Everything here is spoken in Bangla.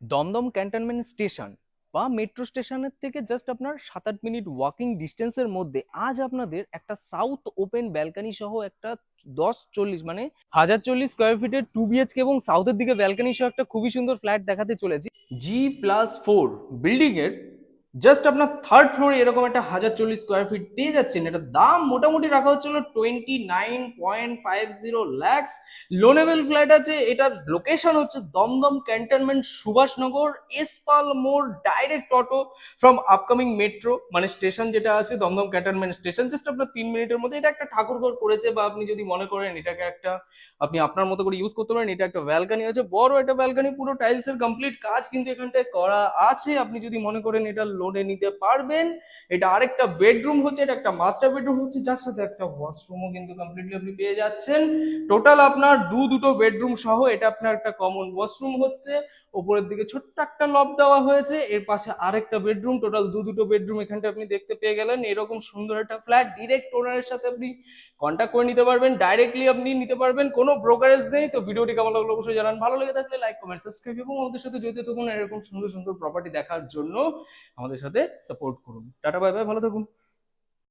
দমদম ক্যান্টনমেন্ট স্টেশন বা মেট্রো স্টেশনের থেকে জাস্ট আপনার 7-8 মিনিট ওয়াকিং ডিস্টেন্সের মধ্যে আজ আপনাদের একটা সাউথ ওপেন ব্যালকানি সহ একটা 1040 মানে 1040 স্কোয়ার ফিটের 2 BHK এবং সাউথের দিকে ব্যালকানি সহ একটা খুবই সুন্দর ফ্ল্যাট দেখাতে চলেছি। G+4 বিল্ডিং এর জাস্ট আপনার থার্ড ফ্লোরে এরকম একটা 1040 স্কোয়ার ফিট পেয়ে যাচ্ছেন। এটার দাম মোটামুটি রাখা হচ্ছিল 29.50 lakhs। লোনেবল ফ্ল্যাট আছে। এটার লোকেশন হচ্ছে দমদম ক্যান্টনমেন্ট সুভাষনগর এসপাল মোড়, direct auto from upcoming metro মানে স্টেশন যেটা আছে দমদম ক্যান্টনমেন্ট স্টেশন, জাস্ট আপনার 3 মিনিটের মধ্যে। এটা একটা ঠাকুরঘর করেছে, বা আপনি যদি মনে করেন এটাকে একটা আপনি আপনার মতো করে ইউজ করতে পারেন। এটা একটা ব্যালকানি আছে, বড় একটা ব্যালকানি, পুরো টাইলস এর কমপ্লিট কাজ কিন্তু এখানটায় করা আছে। আপনি যদি মনে করেন এটা লোনে নিতে পারবেন। এটা আরেকটা বেডরুম হচ্ছে, এটা একটা মাস্টার বেডরুম হচ্ছে, যার সাথে একটা ওয়াশরুমও কিন্তু কমপ্লিটলি আপনি পেয়ে যাচ্ছেন। টোটাল আপনার দুটো বেডরুম সহ এটা আপনার একটা কমন ওয়াশরুম হচ্ছে। ওপরের দিকে ছোট্ট একটা লব দেওয়া হয়েছে, এর পাশে আরেকটা বেডরুম। টোটাল দুটো বেডরুম এখানটা আপনি দেখতে পেয়ে গেলেন। এরকম সুন্দর একটা ফ্ল্যাট ডিরেক্ট ওনারের সাথে আপনি কন্ট্যাক্ট করে নিতে পারবেন, ডাইরেক্টলি আপনি নিতে পারবেন, কোনো ব্রোকারেজ নেই। তো ভিডিওটি কেমন লাগলো অবশ্যই জানান, ভালো লেগে থাকলে লাইক কমেন্ট সাবস্ক্রাইব এবং আমাদের সাথে জড়িত থাকুন এরকম সুন্দর সুন্দর প্রপার্টি দেখার জন্য। আমাদের সাথে সাপোর্ট করুন। টাটা বাই বাই, ভালো থাকুন।